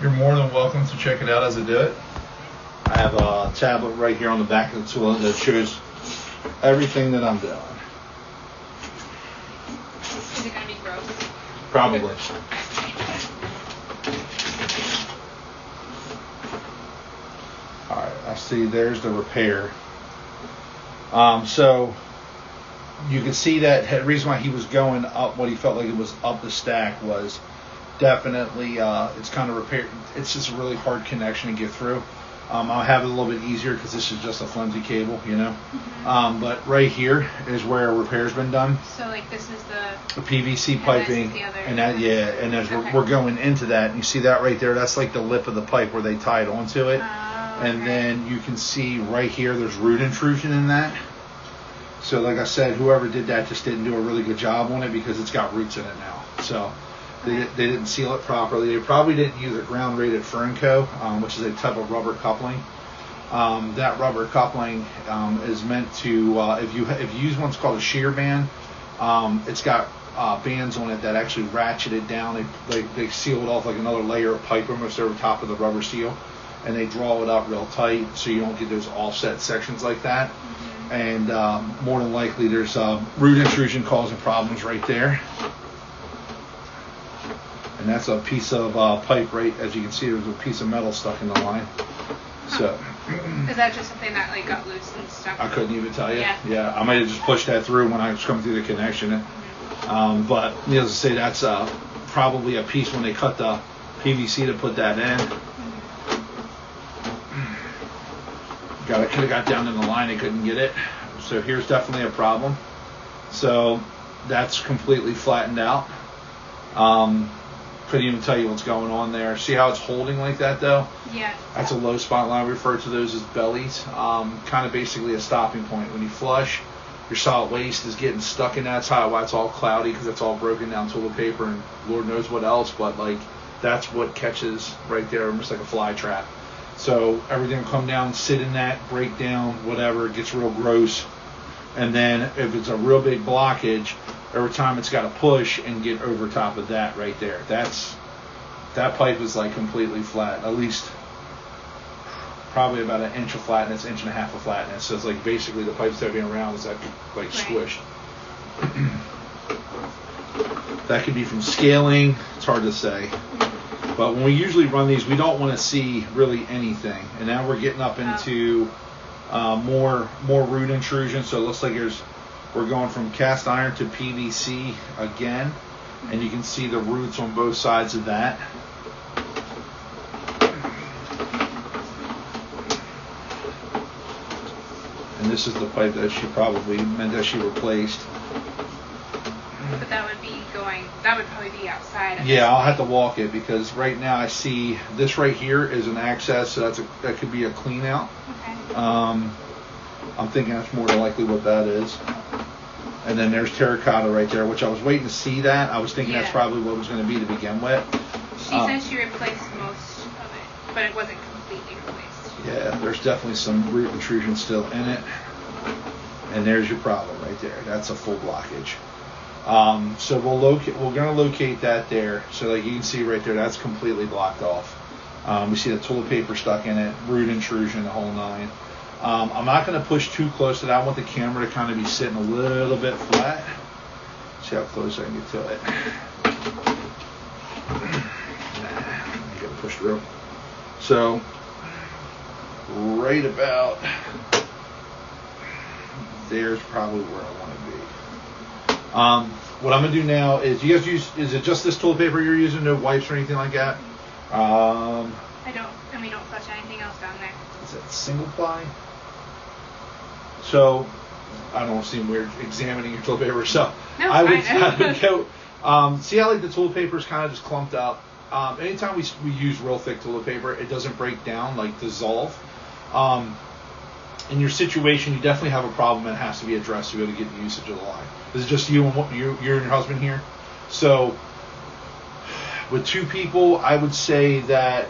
You're more than welcome to check it out as I do it. I have a tablet right here on the back of the tool that shows everything that I'm doing. Is it going to be gross? Probably. Alright, I see there's the repair. So you can see that the reason why he was going up, what he felt like it was up the stack was definitely, it's kind of repaired. It's just a really hard connection to get through. I'll have it a little bit easier because this is just a flimsy cable, you know. Mm-hmm. But right here is where repair's been done. So like this is the PVC piping, and that and as we're going into that, and you see that right there. That's like the lip of the pipe where they tied onto it, and then you can see right here there's root intrusion in that. So like I said, whoever did that just didn't do a really good job on it because it's got roots in it now. So they didn't seal it properly. They probably didn't use a ground rated Fernco, which is a type of rubber coupling. That rubber coupling is meant to, if you use one's called a shear band, it's got bands on it that actually ratchet it down. They seal it off like another layer of pipe almost over top of the rubber seal, and they draw it up real tight so you don't get those offset sections like that. Mm-hmm. And more than likely there's root intrusion causing problems right there. And that's a piece of pipe right, as you can see, there's a piece of metal stuck in the line. So. Is that just something that like got loose and stuck? I couldn't even tell you. Yeah. I might have just pushed that through when I was coming through the connection. Mm-hmm. But needless to say, that's probably a piece when they cut the PVC to put that in. Mm-hmm. I could have got down in the line, I couldn't get it. So here's definitely a problem. So that's completely flattened out. Couldn't even tell you what's going on there. See how it's holding like that though? Yeah. That's a low spot line. We refer to those as bellies. Kind of basically a stopping point. When you flush, your solid waste is getting stuck in that. That's why it's all cloudy, because it's all broken down toilet paper and Lord knows what else. But like that's what catches right there, almost like a fly trap. So everything will come down, sit in that, break down, whatever. It gets real gross. And then if it's a real big blockage, every time it's got to push and get over top of that right there. That pipe is like completely flat, at least probably about an inch of flatness, inch and a half of flatness. So it's like basically the pipe stepping around is like squished. That could be from scaling. It's hard to say. But when we usually run these, we don't want to see really anything. And now we're getting up into more root intrusion. So it looks like we're going from cast iron to PVC again, and you can see the roots on both sides of that. And this is the pipe that she replaced. But that would probably be outside. Yeah, I'll have to walk it because right now I see this right here is an access, so that could be a clean out. Okay. I'm thinking that's more than likely what that is. And then there's terracotta right there, which I was waiting to see that. I was thinking that's probably what it was going to be to begin with. She said she replaced most of it, but it wasn't completely replaced. Yeah, there's definitely some root intrusion still in it. And there's your problem right there. That's a full blockage. So we're going to locate that there. So like you can see right there, that's completely blocked off. We see the toilet paper stuck in it, root intrusion, the whole nine. I'm not going to push too close to that. I want the camera to kind of be sitting a little bit flat. See how close I can get to it. I got to push through. So, right about there's probably where I want to be. What I'm going to do now is, you guys is it just this toilet paper you're using? No wipes or anything like that? We don't flush anything else down there. Is that single ply? So, I don't seem weird examining your toilet paper. So, no, I would go. See how like the toilet paper is kind of just clumped up. Anytime we use real thick toilet paper, it doesn't break down, like dissolve. In your situation, you definitely have a problem that has to be addressed to be able to get the usage of the line. Is it just you and your husband here? So, with two people, I would say that